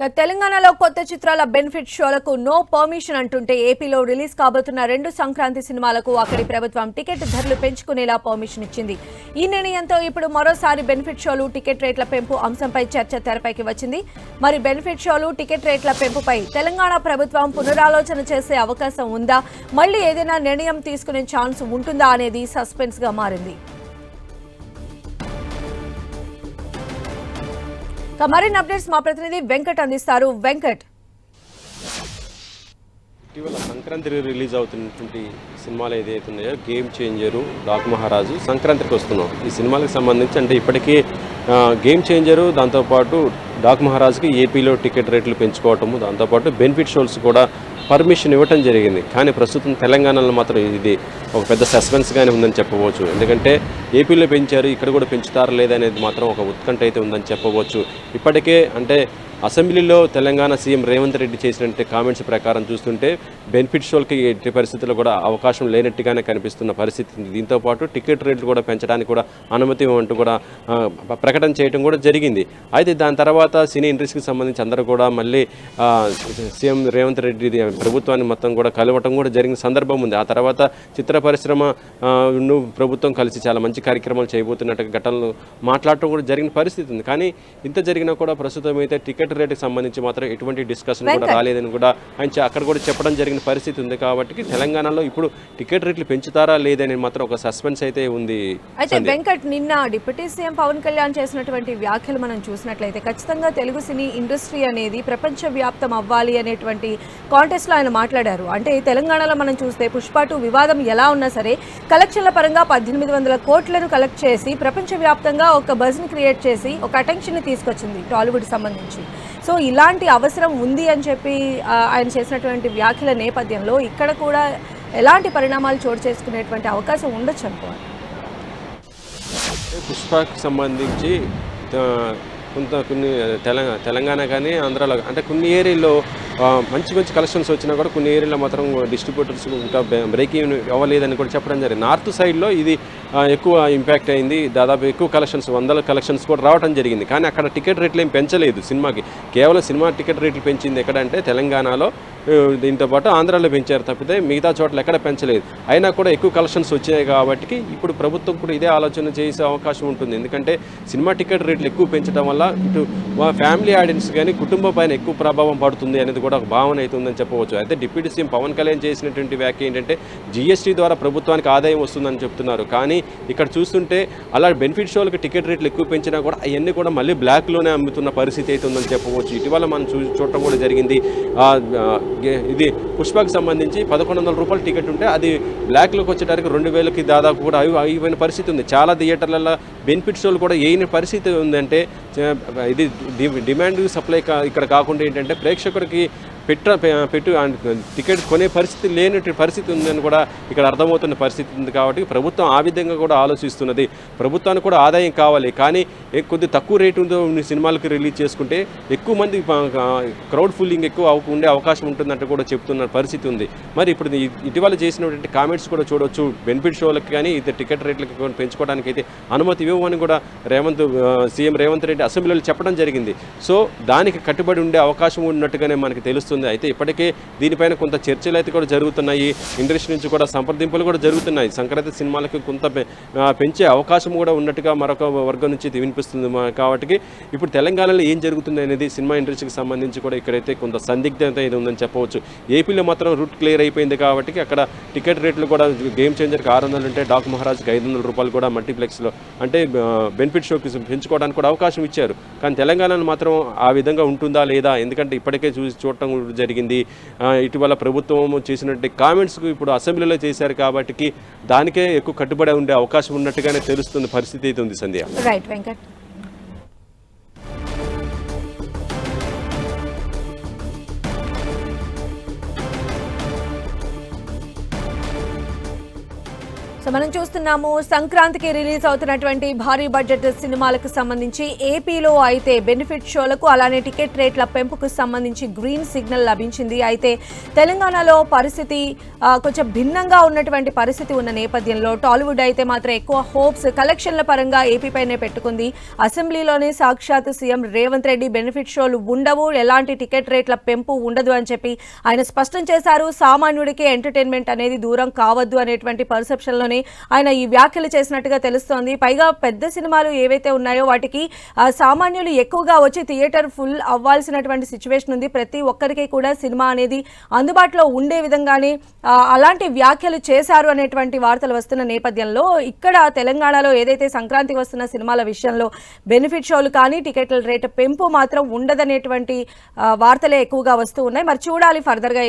తెలంగాణలో కొత్త చిత్రాల బెనిఫిట్ షోలకు నో పర్మిషన్ అంటుంటే ఏపీలో రిలీజ్ కాబోతున్న 2 సంక్రాంతి సినిమాలకు అక్కడి ప్రభుత్వం టికెట్ ధరలు పెంచుకునేలా పర్మిషన్ ఇచ్చింది. ఈ నిర్ణయంతో ఇప్పుడు మరోసారి బెనిఫిట్ షోలు టికెట్ రేట్ల పెంపు అంశంపై చర్చ తెరపైకి వచ్చింది. మరి బెనిఫిట్ షోలు టికెట్ రేట్ల పెంపుపై తెలంగాణ ప్రభుత్వం పునరాలోచన చేసే అవకాశం ఉందా, మళ్లీ ఏదైనా నిర్ణయం తీసుకునే ఛాన్స్ ఉంటుందా అనేది సస్పెన్స్ గా మారింది. మరిన్ని అప్డేట్స్ మా ప్రతినిధి వెంకట్ అందిస్తారు. వెంకట్, ఇటీవల సంక్రాంతి రిలీజ్ అవుతున్నటువంటి సినిమాలు ఏదైతే ఉన్నాయో గేమ్ చేంజరు, డాక్ మహారాజు సంక్రాంతికి వస్తున్నాం. ఈ సినిమాలకు సంబంధించి అంటే ఇప్పటికీ గేమ్ చేంజరు, దాంతోపాటు డాక్ మహారాజుకి ఏపీలో టికెట్ రేట్లు పెంచుకోవటము, దాంతోపాటు బెనిఫిట్ షోస్ కూడా పర్మిషన్ ఇవ్వటం జరిగింది. కానీ ప్రస్తుతం తెలంగాణలో మాత్రం ఇది ఒక పెద్ద సస్పెన్స్గానే ఉందని చెప్పవచ్చు. ఎందుకంటే ఏపీలో పెంచారు, ఇక్కడ కూడా పెంచుతారా లేదనేది మాత్రం ఒక ఉత్కంఠ అయితే ఉందని చెప్పవచ్చు. ఇప్పటికే అంటే అసెంబ్లీలో తెలంగాణ సీఎం రేవంత్ రెడ్డి చేసినట్టు కామెంట్స్ ప్రకారం చూస్తుంటే బెనిఫిట్ షోలకి ఎట్టి పరిస్థితుల్లో కూడా అవకాశం లేనట్టుగానే కనిపిస్తున్న పరిస్థితి ఉంది. దీంతోపాటు టికెట్ రేట్లు కూడా పెంచడానికి కూడా అనుమతి ఇవ్వమంటూ కూడా ప్రకటన చేయడం కూడా జరిగింది. అయితే దాని తర్వాత సినీ ఇండస్ట్రీకి సంబంధించి అందరూ కూడా మళ్ళీ సీఎం రేవంత్ రెడ్డి ప్రభుత్వాన్ని మొత్తం కూడా కలవటం కూడా జరిగిన సందర్భం ఉంది. ఆ తర్వాత చిత్ర పరిశ్రమ ప్రభుత్వం కలిసి చాలా మంచి కార్యక్రమాలు చేయబోతున్నట్టు ఘటనలు మాట్లాడటం కూడా జరిగిన పరిస్థితి ఉంది. కానీ ఇంత జరిగినా కూడా ప్రస్తుతం అయితే టికెట్ రేటుకి సంబంధించి మాత్రం ఎటువంటి డిస్కషన్ కూడా రాలేదని కూడా ఆయన అక్కడ కూడా చెప్పడం జరిగిన పరిస్థితి ఉంది. కాబట్టి తెలంగాణలో ఇప్పుడు టికెట్ రేట్లు పెంచుతారా లేదని మాత్రం ఒక సస్పెన్స్ అయితే ఉంది. అయితే వెంకట్, నిన్న డిప్యూటీ సీఎం పవన్ కళ్యాణ్ చేసినటువంటి వ్యాఖ్యలు మనం చూసినట్లయితే ఖచ్చితంగా తెలుగు సినీ ఇండస్ట్రీ అనేది ప్రపంచ వ్యాప్తం అవ్వాలి అనేటువంటి కాంటెస్ట్ లో ఆయన మాట్లాడారు. అంటే తెలంగాణలో మనం చూస్తే పుష్ప 2 వివాదం ఎలా ఉన్నా సరే కలెక్షన్ల పరంగా 1800 కోట్లను కలెక్ట్ చేసి ప్రపంచవ్యాప్తంగా ఒక బజ్ ని క్రియేట్ చేసి ఒక అటెన్షన్ ని తీసుకొచ్చింది టాలీవుడ్ సంబంధించి. సో ఇలాంటి అవసరం ఉంది అని చెప్పి ఆయన చేసినటువంటి వ్యాఖ్యల నేపథ్యంలో ఇక్కడ కూడా ఎలాంటి పరిణామాలు చోటు చేసుకునేటువంటి అవకాశం ఉండొచ్చు అనుకోవాలి. పుష్పకి సంబంధించి కొన్ని తెలంగాణ కానీ ఆంధ్రాలో అంటే కొన్ని ఏరియాలో మంచి మంచి కలెక్షన్స్ వచ్చినా కూడా కొన్ని ఏరియాలో మాత్రం డిస్ట్రిబ్యూటర్స్ ఇంకా బ్రేక్ ఈవెన్ అవ్వలేదని కూడా చెప్పడం జరిగింది. నార్త్ సైడ్లో ఇది ఎక్కువ ఇంపాక్ట్ అయింది. దాదాపు ఎక్కువ కలెక్షన్స్ 100 కలెక్షన్స్ కూడా రావడం జరిగింది. కానీ అక్కడ టికెట్ రేట్లు ఏం పెంచలేదు సినిమాకి. కేవలం సినిమా టికెట్ రేట్లు పెంచింది ఎక్కడంటే తెలంగాణలో, దీంతోపాటు ఆంధ్రాలో పెంచారు తప్పితే మిగతా చోట్ల ఎక్కడ పెంచలేదు. అయినా కూడా ఎక్కువ కలెక్షన్స్ వచ్చాయి కాబట్టి ఇప్పుడు ప్రభుత్వం కూడా ఇదే ఆలోచన చేసే అవకాశం ఉంటుంది. ఎందుకంటే సినిమా టికెట్ రేట్లు ఎక్కువ పెంచడం వల్ల ఇటు ఫ్యామిలీ ఆడియన్స్ కానీ కుటుంబం పైన ఎక్కువ ప్రభావం పడుతుంది అనేది కూడా ఒక భావన అవుతుందని చెప్పవచ్చు. అయితే డిప్యూటీ సీఎం పవన్ కళ్యాణ్ చేసినటువంటి వ్యాఖ్య ఏంటంటే జీఎస్టీ ద్వారా ప్రభుత్వానికి ఆదాయం వస్తుందని చెప్తున్నారు. కానీ ఇక్కడ చూస్తుంటే అలా బెనిఫిట్ షోలకు టికెట్ రేట్లు ఎక్కువ పెంచినా కూడా అవన్నీ కూడా మళ్ళీ బ్లాక్లోనే అమ్ముతున్న పరిస్థితి అయితే ఉందని చెప్పవచ్చు. ఇటీవల మనం చూడటం కూడా జరిగింది. ఇది పుష్పకి సంబంధించి 1100 రూపాయల టికెట్ ఉంటే అది బ్లాక్లోకి వచ్చేటానికి 2000కి దాదాపు కూడా అయిపోయిన పరిస్థితి ఉంది. చాలా థియేటర్లలో బెనిఫిట్ షోలు కూడా అయిన పరిస్థితి ఉందంటే ఇది డిమాండ్ సప్లై ఇక్కడ కాకుండా ఏంటంటే ప్రేక్షకుడికి పెట్టు టికెట్ కొనే పరిస్థితి లేని పరిస్థితి ఉందని కూడా ఇక్కడ అర్థమవుతున్న పరిస్థితి ఉంది. కాబట్టి ప్రభుత్వం ఆ విధంగా కూడా ఆలోచిస్తున్నది. ప్రభుత్వానికి కూడా ఆదాయం కావాలి, కానీ కొద్ది తక్కువ రేటు సినిమాలకు రిలీజ్ చేసుకుంటే ఎక్కువ మంది క్రౌడ్ ఫుల్లింగ్ ఎక్కువ ఉండే అవకాశం ఉంటుందంటే కూడా చెప్తున్న పరిస్థితి ఉంది. మరి ఇప్పుడు ఇటీవల చేసినటువంటి కామెంట్స్ కూడా చూడవచ్చు. బెనిఫిట్ షోలకు కానీ ఇది టికెట్ రేట్లకు పెంచుకోవడానికి అయితే అనుమతి ఇవ్వమని కూడా సీఎం రేవంత్ రెడ్డి అసెంబ్లీలో చెప్పడం జరిగింది. సో దానికి కట్టుబడి ఉండే అవకాశం ఉన్నట్టుగానే మనకి తెలుస్తుంది. అయితే ఇప్పటికే దీనిపైన కొంత చర్చలు అయితే కూడా జరుగుతున్నాయి. ఇండస్ట్రీ నుంచి కూడా సంప్రదింపులు కూడా జరుగుతున్నాయి. సంక్రాంతి సినిమాలకు కొంత పెంచే అవకాశం కూడా ఉన్నట్టుగా మరొక వర్గం నుంచి వినిపిస్తుంది. కాబట్టి ఇప్పుడు తెలంగాణలో ఏం జరుగుతుంది అనేది సినిమా ఇండస్ట్రీకి సంబంధించి కూడా ఇక్కడైతే కొంత సందిగ్ధత ఇది ఉందని చెప్పవచ్చు. ఏపీలో మాత్రం రూట్ క్లియర్ అయిపోయింది కాబట్టి అక్కడ టికెట్ రేట్లు కూడా గేమ్ చేంజర్కి 600 ఉంటే డాక్ మహారాజ్కి 500 రూపాయలు కూడా మల్టీప్లెక్స్లో అంటే బెనిఫిట్ షోకి పెంచుకోవడానికి కూడా అవకాశం ఇచ్చారు. కానీ తెలంగాణలో మాత్రం ఆ విధంగా ఉంటుందా లేదా, ఎందుకంటే ఇప్పటికే చూడటం జరిగింది. ఇటీవల ప్రభుత్వం చేసినట్టు కామెంట్స్కు ఇప్పుడు అసెంబ్లీలో చేశారు కాబట్టి దానికే ఎక్కువ కట్టుబడి ఉండే అవకాశం ఉన్నట్టుగానే తెలుస్తుంది పరిస్థితి అయితే ఉంది. సంధ్య. రైట్ వెంకట్. సో సో మనం చూస్తున్నాము సంక్రాంతికి రిలీజ్ అవుతున్నటువంటి భారీ బడ్జెట్ సినిమాలకు సంబంధించి ఏపీలో అయితే బెనిఫిట్ షోలకు అలానే టికెట్ రేట్ల పెంపుకు సంబంధించి గ్రీన్ సిగ్నల్ లభించింది. అయితే తెలంగాణలో పరిస్థితి కొంచెం భిన్నంగా ఉన్నటువంటి పరిస్థితి ఉన్న నేపథ్యంలో టాలీవుడ్ అయితే మాత్రం ఎక్కువ హోప్స్ కలెక్షన్ల పరంగా ఏపీ పైనే పెట్టుకుంది. అసెంబ్లీలోనే సాక్షాత్ సీఎం రేవంత్ రెడ్డి బెనిఫిట్ షోలు ఉండవు, ఎలాంటి టికెట్ రేట్ల పెంపు ఉండదు అని చెప్పి ఆయన స్పష్టం చేశారు. సామాన్యుడికి ఎంటర్టైన్మెంట్ అనేది దూరం కావద్దు అనేటువంటి పర్సెప్షన్లోనే ఆయన ఈ వ్యాఖ్యలు చేసినట్టుగా తెలుస్తోంది. పైగా పెద్ద సినిమాలు ఏవైతే ఉన్నాయో వాటికి సామాన్యులు ఎక్కువగా వచ్చి థియేటర్ ఫుల్ అవ్వాల్సినటువంటి సిచ్యువేషన్ ఉంది. ప్రతి ఒక్కరికి కూడా సినిమా అనేది అందుబాటులో ఉండే విధంగానే అలాంటి వ్యాఖ్యలు చేశారు అనేటువంటి వార్తలు వస్తున్న నేపథ్యంలో ఇక్కడ తెలంగాణలో ఏదైతే సంక్రాంతికి వస్తున్న సినిమాల విషయంలో బెనిఫిట్ షోలు కానీ టికెట్ల రేటు పెంపు మాత్రం ఉండదనేటువంటి వార్తలే ఎక్కువగా వస్తూ ఉన్నాయి. మరి చూడాలి ఫర్దర్గా